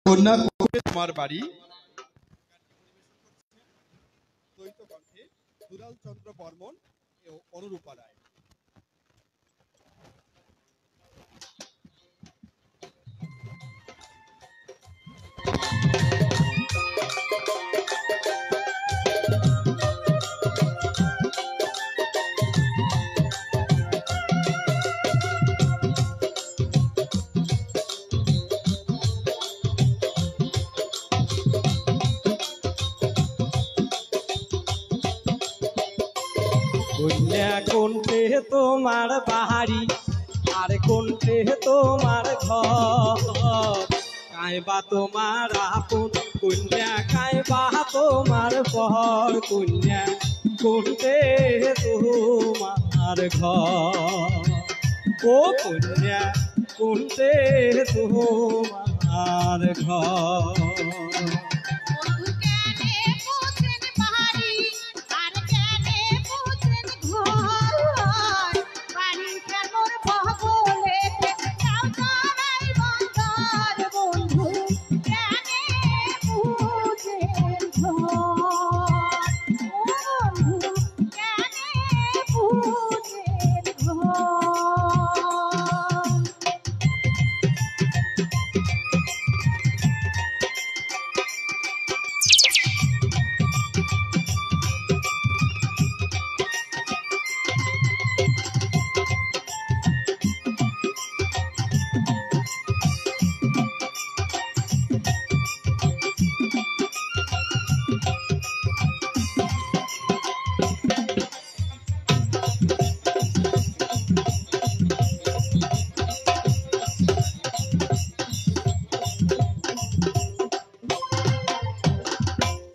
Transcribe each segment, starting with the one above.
কন্যা কবে তোমার বাড়ি দ্বৈত কণ্ঠে দুলাল চন্দ্র বর্মন ও অনুরূপা রায়। কন্যা কোনটে তোমার বাড়ি আর কোনটে তোমার ঘর, কাইবা তোমার আপন কন্যা কাইবা তোমার পর, কন্যা কোনটে তোমার ঘর, ও কন্যা কোনটে তোমার ঘর।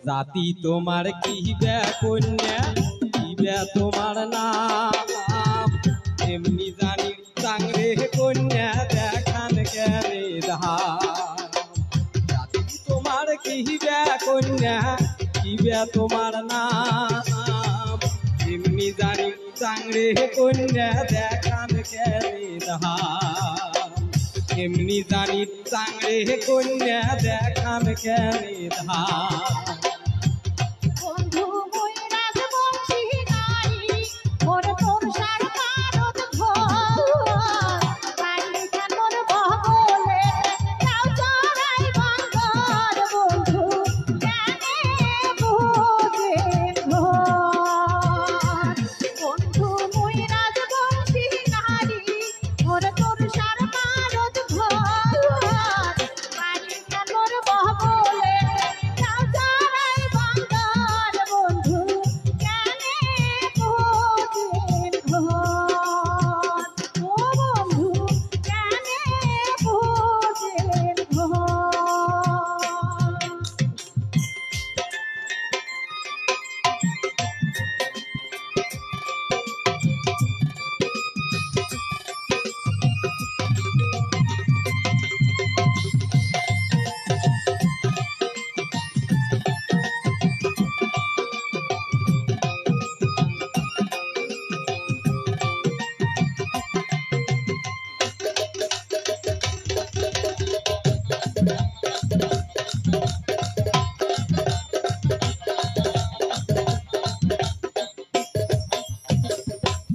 জাতি তোমার কি বে কন্যা, কি বে তোমার নাম, এমনি জানি চাংরে কন্যা দেখান কেনে ধাম। জাতি তোমার কি বে কন্যা, কি বে তোমার নাম, এমনি জানি চাংরে কন্যা দেখান কেনে ধাম, এমনি জানি চাংরে কন্যা দেখান কেনে ধাম।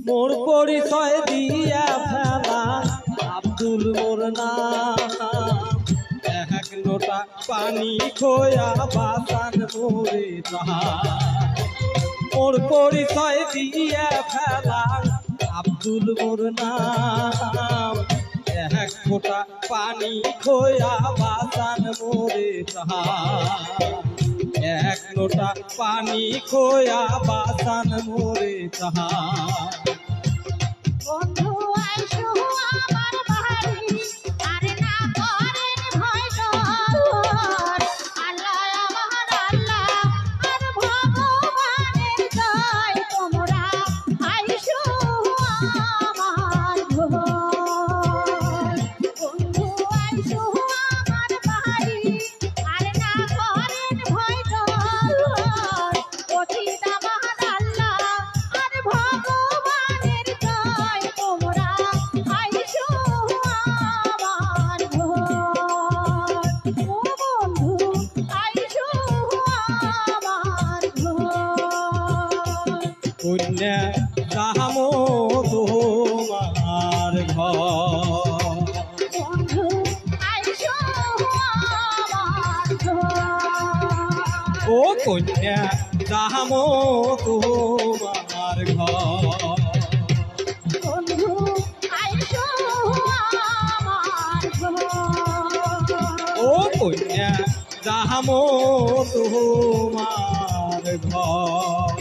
মোর পরিচয় দিয়া ফেলা আব্দুল মোর নাম, এক লোটা পানি খোয়া বাসান মোরে জাহান। মোর পরিচয় দিয়া ফেলা আব্দুল মোর নাম, এক ফোঁটা পানি খোয়া বাসান মোরে জাহান, এক লোটা পানি খোয়া বাসান মোরে জাহান। বন্ধু আইসো আমার বাড়ি আর না করেন ভয় ডর, আল্লাহ আমার আল্লাহ আর ভগবানের জয়, তোমরা আইসো আমার ঘর। বন্ধু আইসো আমার বাড়ি আর না করেন ভয় ডর, অচিত আমার আল্লাহ আর ভগবান ও কন্যা যাহামো তোমার ঘর বন্ধু আইসো আমার ঘর ও কন্যা যাহামো তোমার ঘর।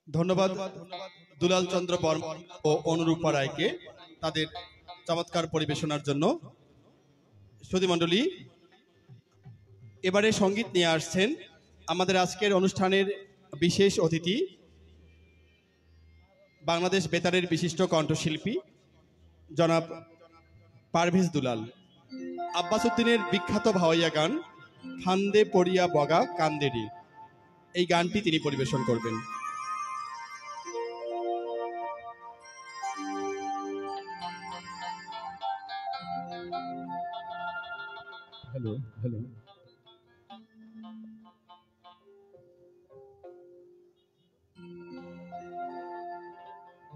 ধন্যবাদ দুলাল চন্দ্র বর্মন ও অনুরূপা রায়কে তাদের চমৎকার পরিবেশনার জন্য। সুধীমণ্ডলী, এবারে সঙ্গীত নিয়ে আসছেন আমাদের আজকের অনুষ্ঠানের বিশেষ অতিথি, বাংলাদেশ বেতারের বিশিষ্ট কণ্ঠশিল্পী জনাব পারভেজ দুলাল। আব্বাস উদ্দিনের বিখ্যাত ভাওয়াইয়া গান খান্দে পড়িয়া বগা কান্দেরি, এই গানটি তিনি পরিবেশন করবেন। হ্যালো হ্যালো,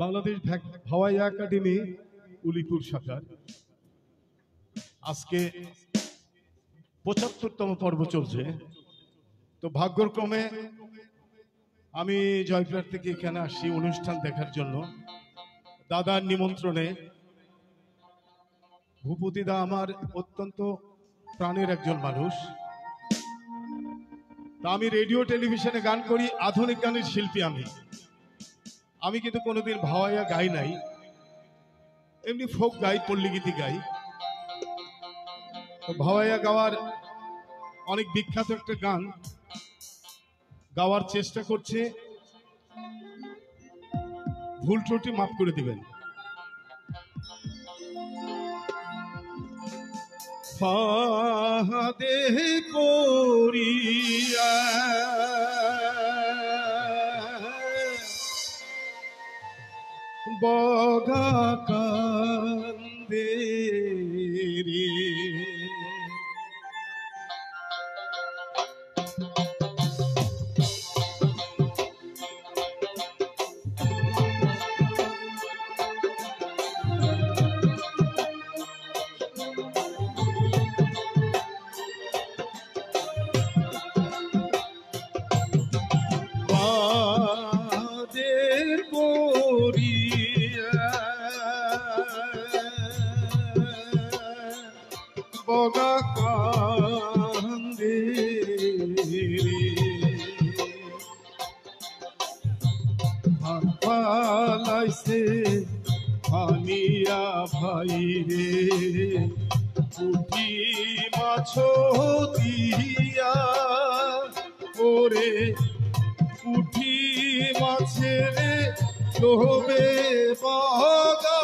বাংলাদেশ হাওয়াই একাডেমি উলিপুর শাখার আজকে ৭৫তম পর্ব চলছে। তো ভাগ্যক্রমে আমি জয়পুরহাট থেকে এখানে আসছি অনুষ্ঠান দেখার জন্য। দাদার নিমন্ত্রণে। ভূপতিদা আমার অত্যন্ত প্রাণের একজন মানুষ। তা আমি রেডিও টেলিভিশনে গান করি, আধুনিক গানের শিল্পী আমি কিন্তু কোনোদিন ভাওয়াইয়া গাই নাই, এমনি ফোক গাই, পল্লীগীতি গাই। ভাওয়াইয়া গাওয়ার অনেক বিখ্যাত একটা গান গাওয়ার চেষ্টা করছে, ভুল ত্রুটি মাফ করে দিবেন। ফাদে পড়িয়া বগা কান্দে রে, বগা কান্দে রে, পালাইছে আনিয়া ভাই রে, পুঁটি মাছ দিয়া ওরে পুঁটি মাছের লোভে বগা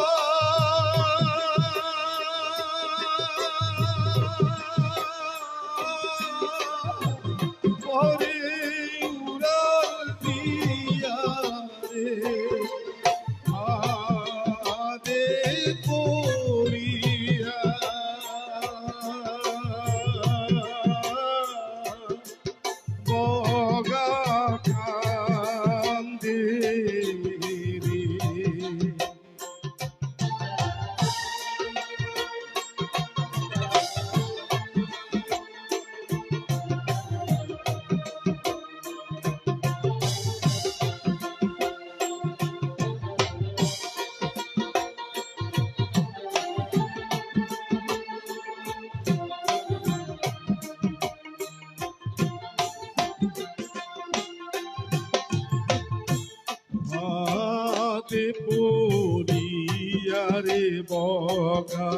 পড়িয়া রে বগা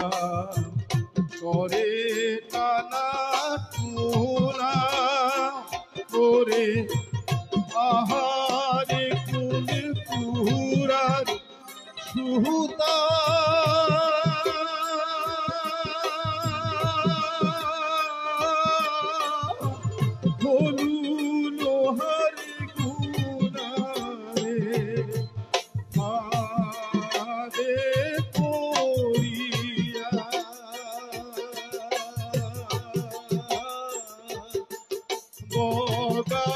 করে টানা টুনা করে আহারে কুল পুরার সুতা হলু লোহার গুনা রে, বগা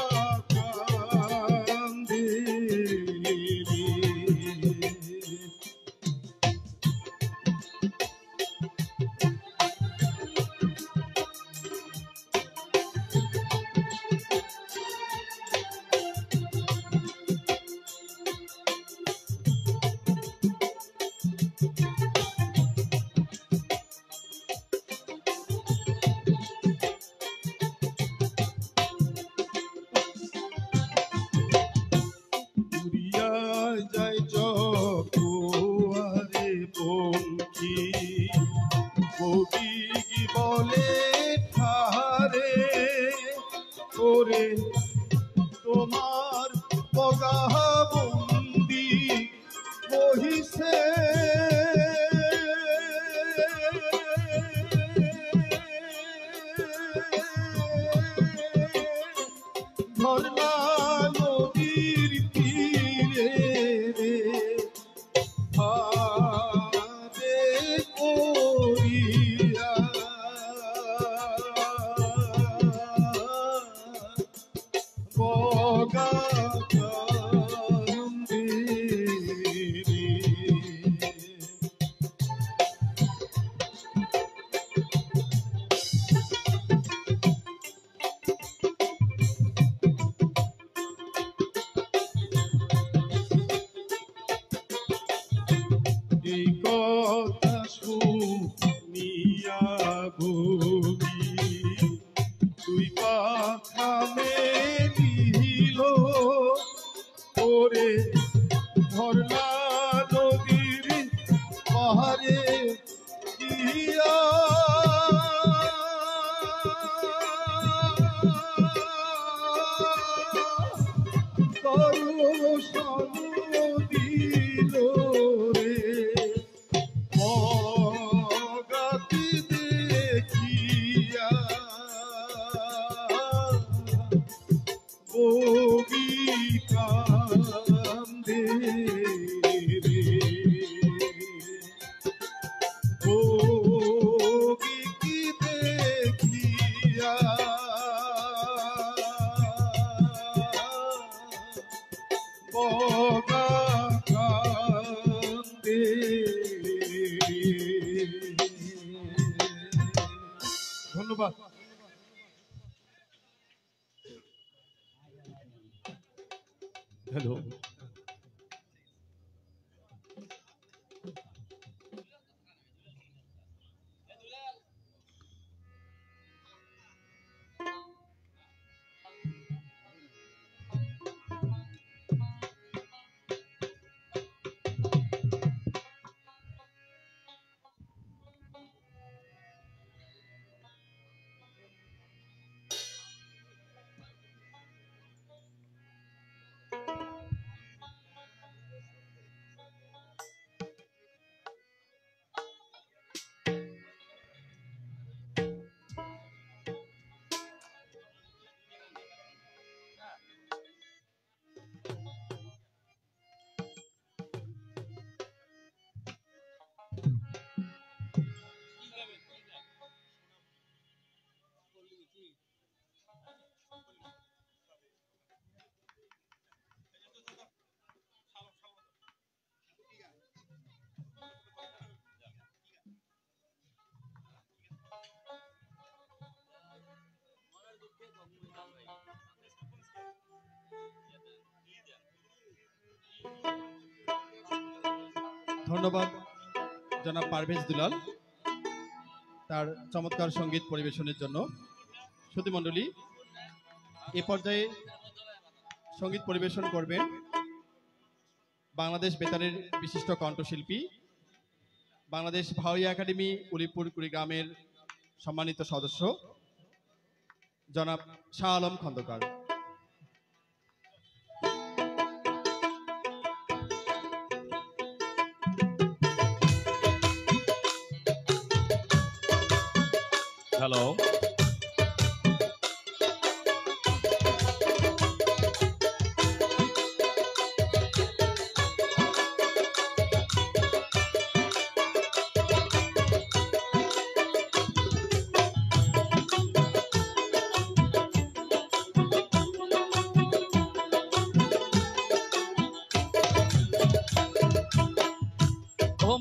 কথা শুনিয়া ভোগী তুই পাখা মেলিল ওরে ধরলা নদীর পাহাড়ে গিয়া দর্শন দিল রে মগাতি দেখিয়া বগি কান্দে রে বগি কি দেখিয়া বগা কান্দে ধন্যবাদ। হ্যালো ধন্যবাদ জনাব পারভেজ দুলাল তার চমৎকার সঙ্গীত পরিবেশনের জন্য। শ্রোতৃমণ্ডলী, এ পর্যায়ে সঙ্গীত পরিবেশন করবেন বাংলাদেশ বেতারের বিশিষ্ট কণ্ঠশিল্পী, বাংলাদেশ ভাওয়াই একাডেমি উলিপুর কুড়িগ্রামের সম্মানিত সদস্য জনাব শাহ আলম খন্দকার। হ্যালো,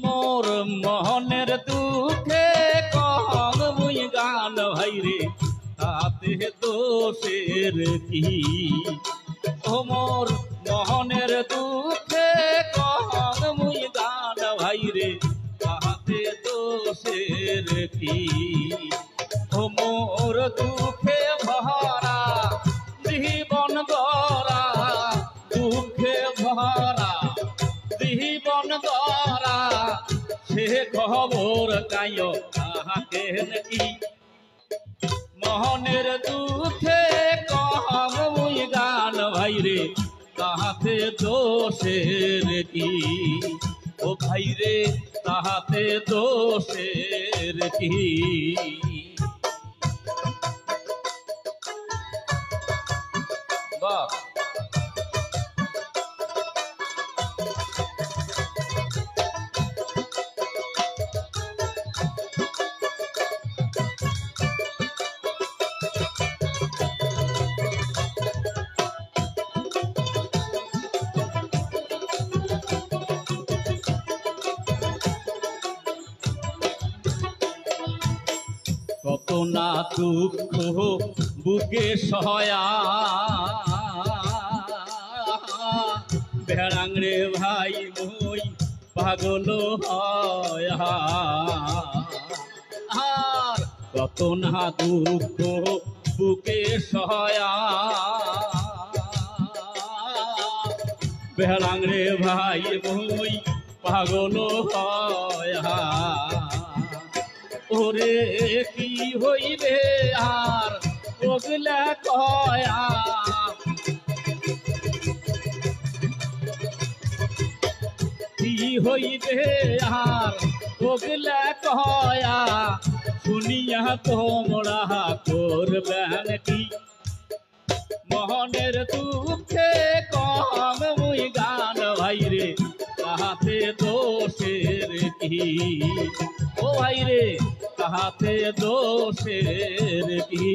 মোর মোহনের দুঃখে কম মুই গান ভাইরে তাতে দোষের কি। মোর মোহনের দুঃখে কম মুই গান ভাইরে তাতে দোষের কি। মোর দুঃখে ভরা জীবন গড়া, দুঃখে ভরা জীবন গড়া, সে খবর কায় তাহাকে কি। মোহনের দুঃখে কম মুই গান ভাইরে তাহাতে দোষের কি। ও ভাইরে তাহাতে দোষের কি। বাহ, কত না দুঃখ বুকে সয়া বেড়াং রে ভাই মই পাগল হয় আর কত না দুঃখ বুকে সয়া বেহরাং রে ভাই বই পাগল হয় ওরে কি হইবে আর ওগলা কয়া কি হইবে আর ওগলা কয়া শুনিয়া তোমরা করবেন কি মোহনের দুঃখে কম মুই গান ভাইরে তাহাতে দোষের কি ও ভাইরে তাহাতে দোষের কি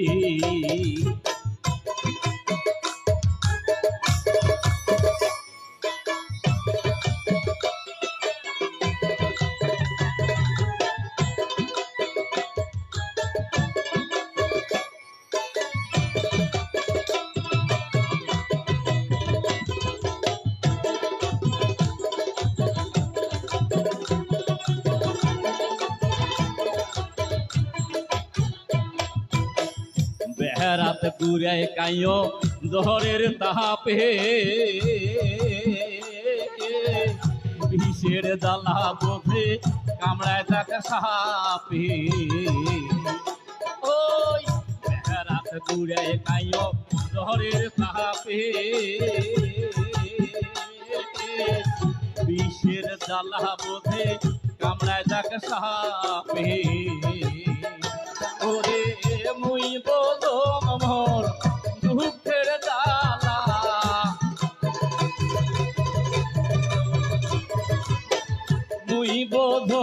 বেহরাত ঘুরে কাইও জহরের তাহাপে বিষের জ্বালা বোধে কামড়ায় থাকে সাপে ওই বেহরাত ঘুরে কাইও জহরের তাহাপে বিষের জ্বালা বোধে কামড়ায় থাকে সাপে ওরে মুই বলো মোর দুঃখের জ্বালা মুই বোধো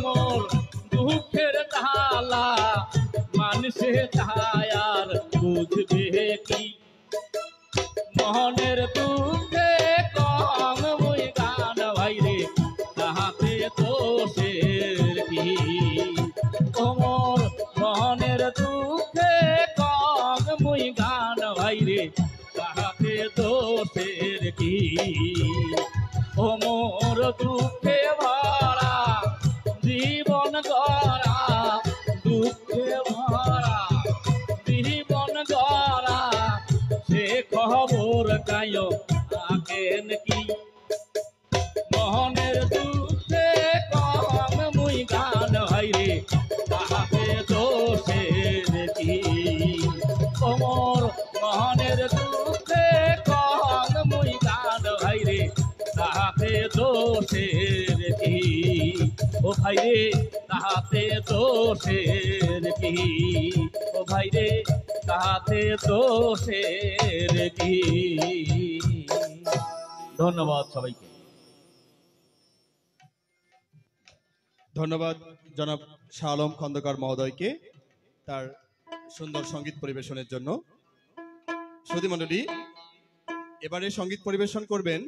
মোর দুঃখের জ্বালা মানুষে তায়ার বুঝবে কি মোহনের দুঃখে কম মুই গান ভাইরে তাহাতে দোষের কি মোর মোহনের দুঃখে কম মুই গান ভাইরে তাহাতে দোষের কি ও মোর দুঃখে ভরা জীবন গড়া দুঃখে ভরা জীবন গড়া সে খবর কায়ো আকেন কি মোহনের দুঃখে কম মুই গান ভাইরে তাহাতে দোষের কি ওমর মোহনের দুঃখে কম মুই গান ভাইরে তাহাতে দোষের কি ও ভাইরে তাহাতে দোষের কি ও ভাইরে তাহাতে দোষের কি ধন্যবাদ সবাইকে ধন্যবাদ জনাব শাহ আলম খন্দকার মহোদয়কে তার সুন্দর সঙ্গীত পরিবেশনের জন্য। সুধী মণ্ডলী, এবারে সঙ্গীত পরিবেশন করবেন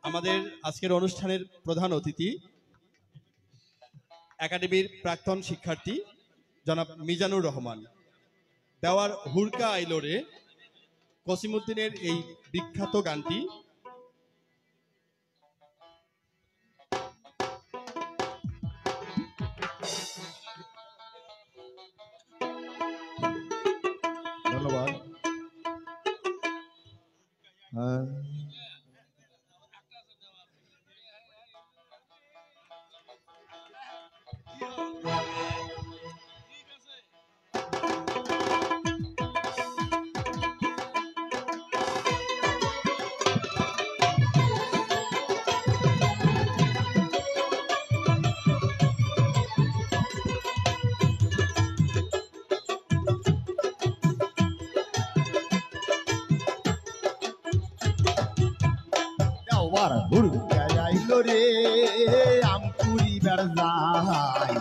আমাদের আজকের অনুষ্ঠানের প্রধান অতিথি একাডেমির প্রাক্তন শিক্ষার্থী জনাব মিজানুর রহমান। দেওয়ার হুরকা আইলোরে কসিমউদ্দিনের এই বিখ্যাত গানটি ধন্যবাদ। দেওয়ার হুরকা আইলো রে আমপুরি বেড়াই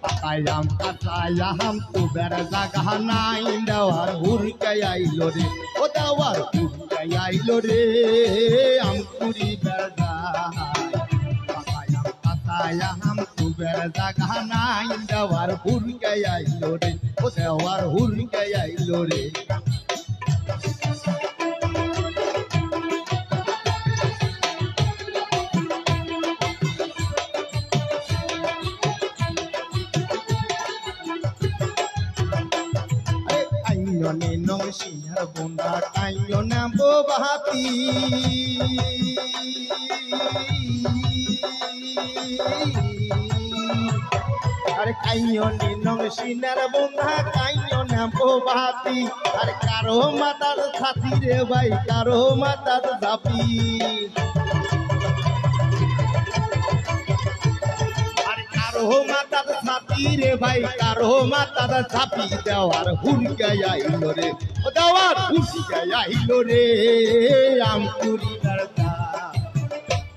পাতায় আম কাঁচায় আম তো বেড়া জাগা নাই। দেওয়ার হুরকা আইলো রে ও দেওয়ার হুরকা আইলো রে আমপুরি বেড়াই পাতায় আম কাঁচায় আম তো বেড়া জাগা নাই। দেওয়ার হুরকা আইলো রে ও দেওয়ার হুরকা আইলো রে। কাইয়নে নং সিনার বন্ধা কাইয়না বোবাতি আরে কাইয়নে নং সিনার বন্ধা কাইয়না বোবাতি আরে কারো মাতার ছাতি রে ভাই কারো মাতার জাপি কারো মাতার ছাতি রে ভাই কারো মাতার ছাপি দেওয়ার হুড়কে আইল রে ও দেওয়ার হুড়কে আইল রে আমকুরি দরদা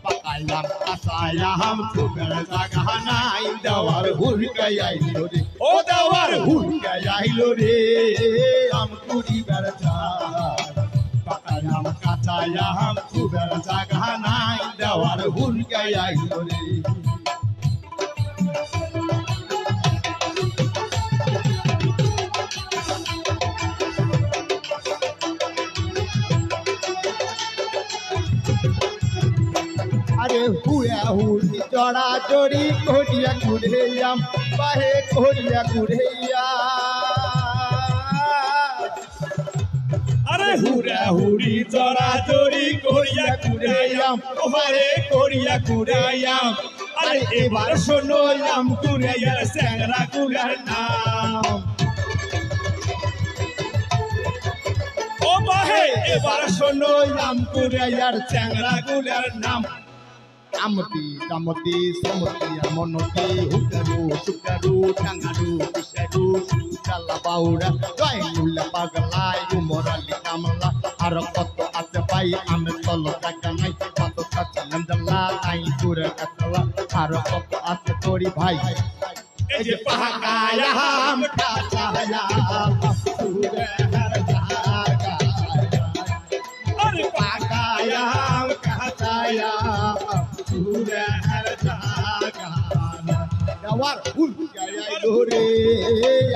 পাকাইলাম কাসায়াম সুগর জাগানাই দেওয়ার হুড়কে আইল রে ও দেওয়ার হুড়কে আইল রে আমকুরি দরদা পাকাইলাম কাসায়াম সুগর জাগানাই দেওয়ার হুড়কে আইল রে আরে হুয়া হুড়ি জড়া জড়ি করিয়া কুড়েয়াম বাহে করিয়া কুড়েয়া আরে হুড়া হুড়ি জড়া জড়ি করিয়া কুড়েয়াম বাহে করিয়া কুড়েয়াম আরে এবার শোনাম কুড়েয়ার স্যাংরা কুড়ার নাম ও বাহে এবার শোনাম কুড়েয়ার স্যাংরা কুড়ার নাম আমতি কামতি সমতি মনতি হুকারু সুকারু টাঙ্গারু পিসারু সুকালা বাউরা জয়নুল্লা পাগলাই উমরালি কামলা আর কত আছে ভাই আমি তল টাকা নাই কত কাছে নন্দলা তাই পুরে কাতলা আর কত আছে তোরি ভাই এই যে পাহাকায়া হাম কাছায়া সুরে হর জাগা আরে পাহাকায়া হাম কাছায়া দেওয়ার হুড়কে আইল রে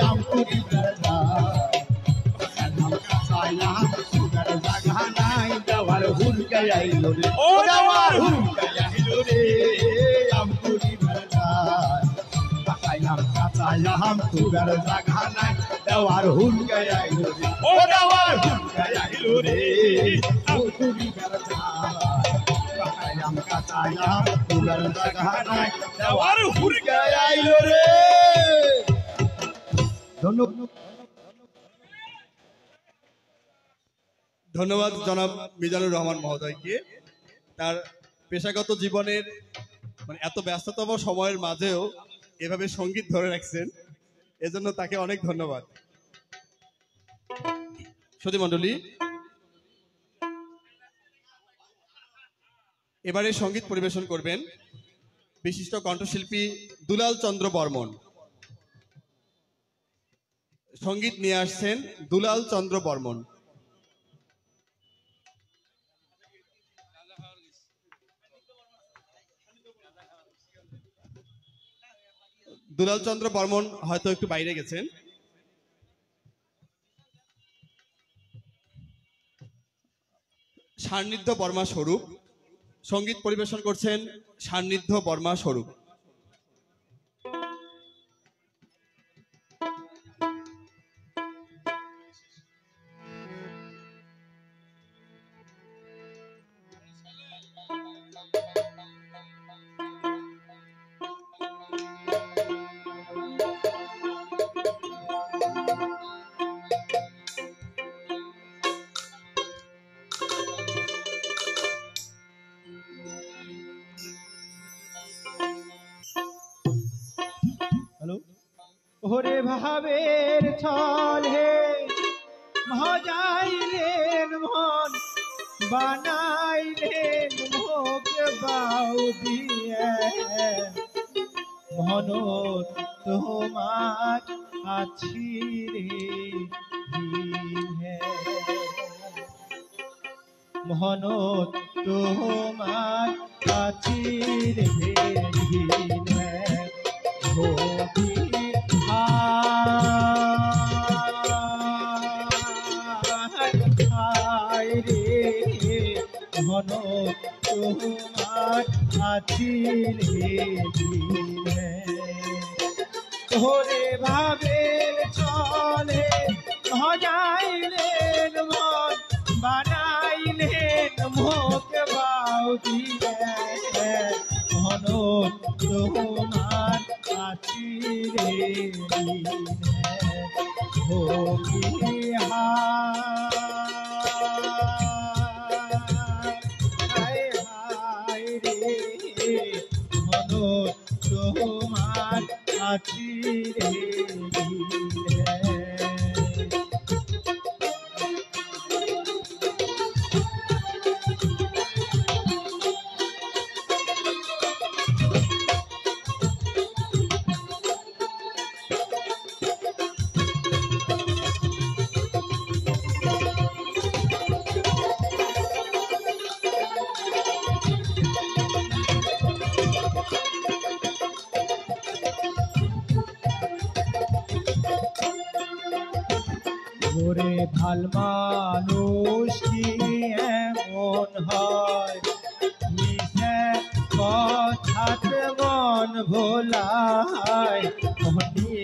আমকুরি দরদা কাসায়াম সুগর জাগানাই দেওয়ার হুড়কে আইল রে ও দেওয়ার হুড়কে আইল রে আমকুরি দরদা কাসায়াম সুগর জাগানাই দেওয়ার হুড়কে আইল রে ও দেওয়ার হুড়কে আইল রে আমকুরি দরদা কাসায়াম সুগর জাগানাই দেওয়ার হুড়কে আইল রে ধন্যবাদ জনাব মিজানুর রহমান মহোদয়কে তার পেশাগত জীবনের মানে এত ব্যস্ততম সময়ের মাঝেও এভাবে সঙ্গীত ধরে রাখছেন এজন্য তাকে অনেক ধন্যবাদ। সুধী মণ্ডলী, এবারে সঙ্গীত পরিবেশন করবেন বিশিষ্ট কণ্ঠশিল্পী দুলাল চন্দ্র বর্মন। সঙ্গীত নিয়ে আসছেন দুলাল চন্দ্র বর্মন। দুলাল চন্দ্র বর্মন হয়তো একটু বাইরে গেছেন। সান্নিধ্য বর্মা স্বরূপ সঙ্গীত পরিবেশন করছেন সান্নিধ্য বর্মা স্বরূপ। ওরে ভাবের ছলে মজাইলেন মন বানাইলেন মুখ বাউ দিয়ে মন তোমার আছি রে মন তোমার আছি রে তোমার আছিলে ওরে ভাবের চলে ভজাইলেন মন বানাইলেন মুখ বাউদি ঘন তোমার আছি রে হায় হায় রে ঘন তোমার আছি রে ওরে ভাল মানুষ কি এমন হয় মিশে কথাতে মন ভোলায় মনি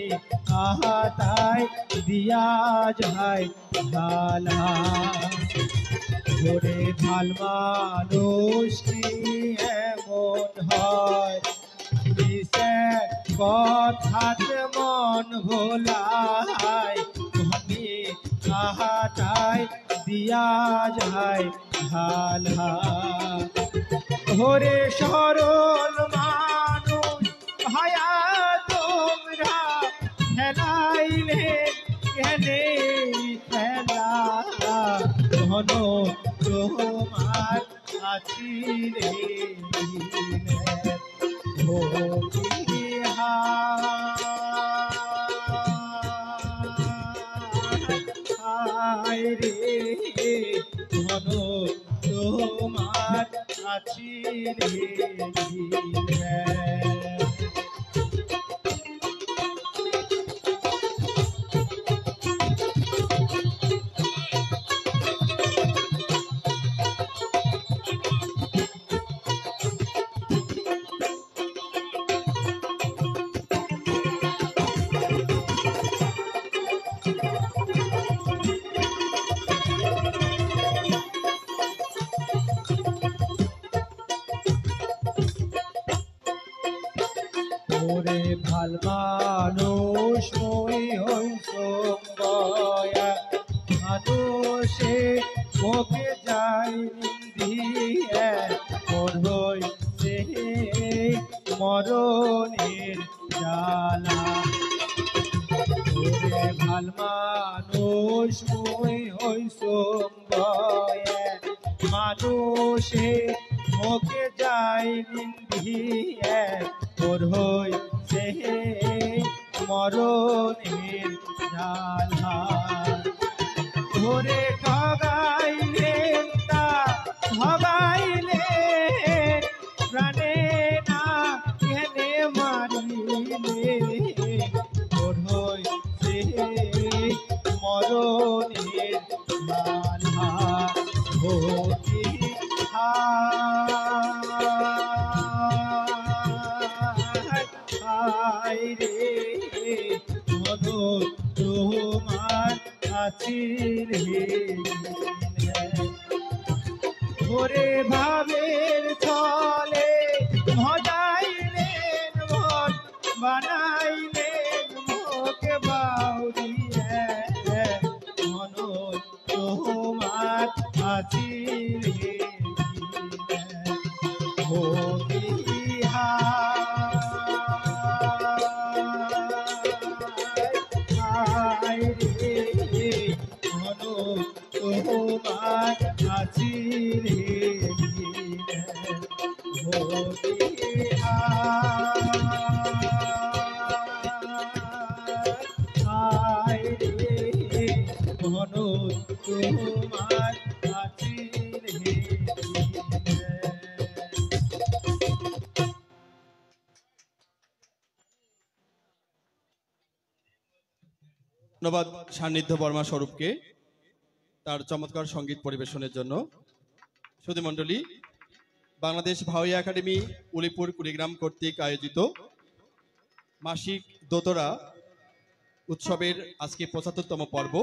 আহাতায় দিয়া যায় ঢালা ওরে ভাল মানুষ কি এমন হয় মিশে কথাতে মন ভোলায় মনি আহাতায় দিয়া যায় ঢালা ওরে সরল মানুষ ভায়া তোমরা খেলাইলে কেনে খেলা ঘন তোমার আছি রে হায় রে ঘন তোমার আছি রে ওরে ভাল মানুষ মই হইছ গয়া মানুষে মুখে যাই নিন্দিয়ে মোর হইছে মরণের জ্বালা ওরে ভাল মানুষ মই হইছ গয়া মানুষে মুখে যাই নিন্দিয়ে মোর হইছে মরণের জ্বালা ওরে ঠগাইলেন তা ঠগাইলেন প্রাণে না কেনে মারিলে মোর হইছে মরণের জ্বালা হতি হায় রে মধু তোমার আছি রে ওরে ভাবের ছলে ভজাইলেন মন বানাইলেন মুখ বাউরিয়ে মন তোমার আছি রে হায় রে মন তোমার আছি রে হায় রে মন তোমার আছি রে ধন্যবাদ সান্নিধ্য বর্মা স্বরূপকে তার চমৎকার সঙ্গীত পরিবেশনের জন্য। সুধীমণ্ডলী, বাংলাদেশ ভাওয়াইয়া একাডেমি উলিপুর কুড়িগ্রাম কর্তৃক আয়োজিত মাসিক দোতরা উৎসবের আজকে ৭৫তম পর্ব।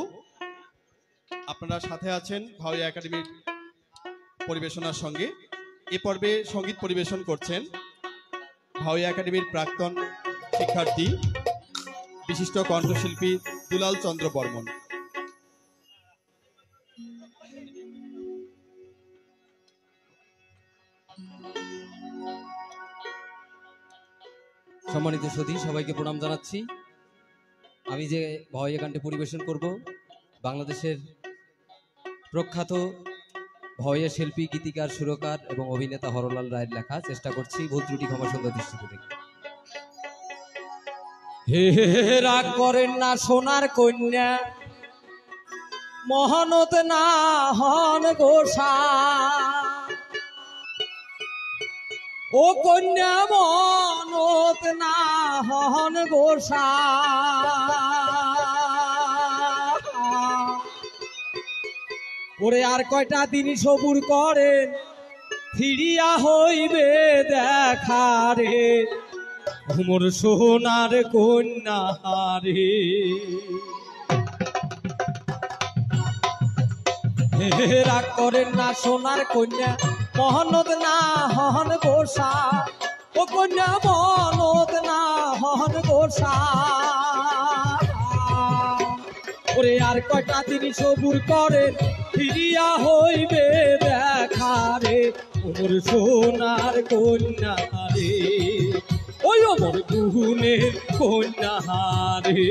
আপনারা সাথে আছেন ভাওয়াইয়া একাডেমির পরিবেশনার সঙ্গে। এ পর্বে সঙ্গীত পরিবেশন করছেন ভাওয়াইয়া একাডেমির প্রাক্তন শিক্ষার্থী বিশিষ্ট কণ্ঠশিল্পী দুলাল চন্দ্র বর্মন। সম্মানিত সুধী, সবাইকে প্রণাম জানাচ্ছি। আমি যে ভাওয়াইয়া গানটি পরিবেশন করব বাংলাদেশের প্রখ্যাত ভাওয়াইয়া শিল্পী, গীতিকার, সুরকার এবং অভিনেতা হরলাল রায়ের লেখা। চেষ্টা করছি ভুল ত্রুটি ক্ষমা সুন্দর দৃষ্টিতে দেখে। হে রাগ করেন না সোনার কন্যা, মহানত না হন গোসা। ও কন্যা মনত না হন গোসা, ওরে আর কয়টা দিন সবুর করেন, ফিরিয়া হইবে দেখা রে মোর সোনার কন্যা রে। রাগ করেন না সোনার কন্যা, মহনত না হন গোসা। ও কন্যা মনত না হন গোসা, ওরে আর কয়টা দিন সবুর করেন, ফিরিয়া হইবে দেখা রে মোর সোনার কন্যা রে। ওই মোর গুণের কন্যা রে।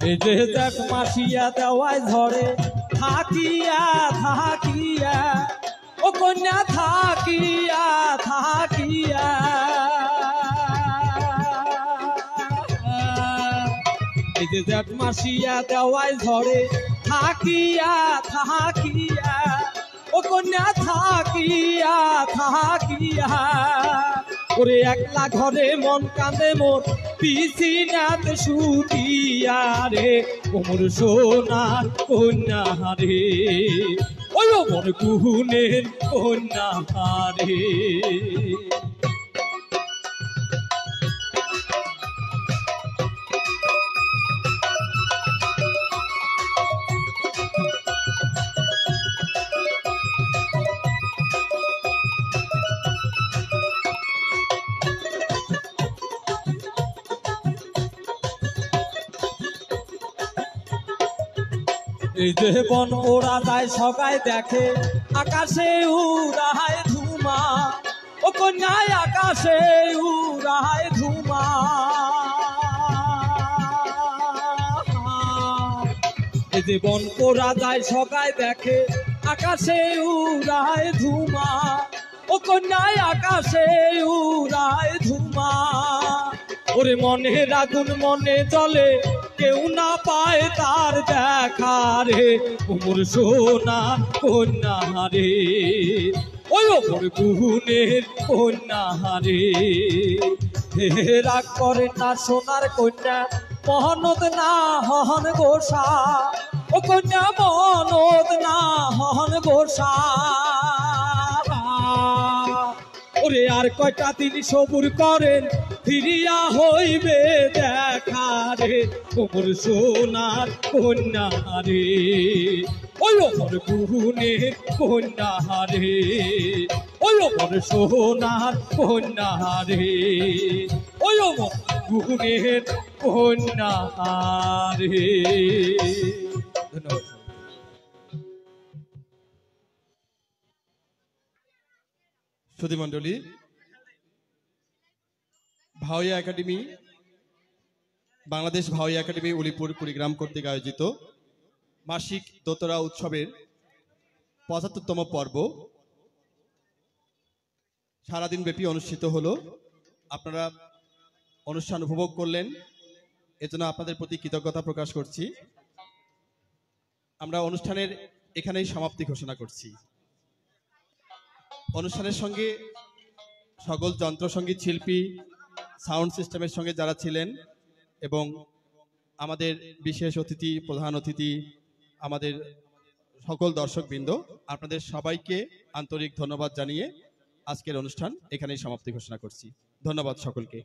এই যে দেখ মাসিয়া দেওয়ায় ঝরে, থাকিয়া থাকিয়া ও কন্যা থাকিয়া থাকিয়া। এই যে দেখ মাসিয়া দেওয়ায় ঝরে, থাকিয়া থাকিয়া ও কন্যা থাকিয়া থাকিয়া। ওরে একলা ঘরে মন কাঁদে মোর, পিছিনাতে শুতিয়া রে মোর সোনার কন্যা রে। ওই মোর গুণের কন্যা রে। এই যে বন ওরা যায় সগায় দেখে, আকাশে উড়ায় ধুমা। ও কন্যায় আকাশে উড়ায় ধুমা। এই যে বন ওরা যায় সগায় দেখে, আকাশে উড়ায় ধুমা। ও কন্যায় আকাশে উড়ায় ধুমা। ওরে মনে রাগুন মনে চলে, কেউ না পায় তার দেখা রে মোর সোনা কন্যা রে। ওই মোর গুণের কন্যা রে। রাগ করে না সোনার কন্যা, মহনত না হন গোসা। ও কন্যা মহনত না হন গোসা, ওরে আর কয়টা দিন সবুর করেন, ফিরিয়া হইবে দেখা রে মোর সোনার কন্যা রে। ওই মোর গুণের কন্যা রে। ওই মোর সোনার কন্যা রে। ওই মোর গুণের কন্যা রে। ধন্যবাদ। সুধীমণ্ডলী, ভাওয়াইয়া একাডেমি, বাংলাদেশ ভাওয়াইয়া একাডেমি উলিপুর কুড়িগ্রাম কর্তৃক আয়োজিত মাসিক দোতরা উৎসবের ৭৫তম পর্ব সারাদিন ব্যাপী অনুষ্ঠিত হলো। আপনারা অনুষ্ঠান উপভোগ করলেন, এজন্য আপনাদের প্রতি কৃতজ্ঞতা প্রকাশ করছি। আমরা অনুষ্ঠানের এখানেই সমাপ্তি ঘোষণা করছি। অনুষ্ঠানের সঙ্গে সকল যন্ত্রসঙ্গীত শিল্পী, সাউন্ড সিস্টেমের সঙ্গে যারা ছিলেন, এবং আমাদের বিশেষ অতিথি, প্রধান অতিথি, আমাদের সকল দর্শকবৃন্দ, আপনাদের সবাইকে আন্তরিক ধন্যবাদ জানিয়ে আজকের অনুষ্ঠান এখানেই সমাপ্তি ঘোষণা করছি। ধন্যবাদ সকলকে।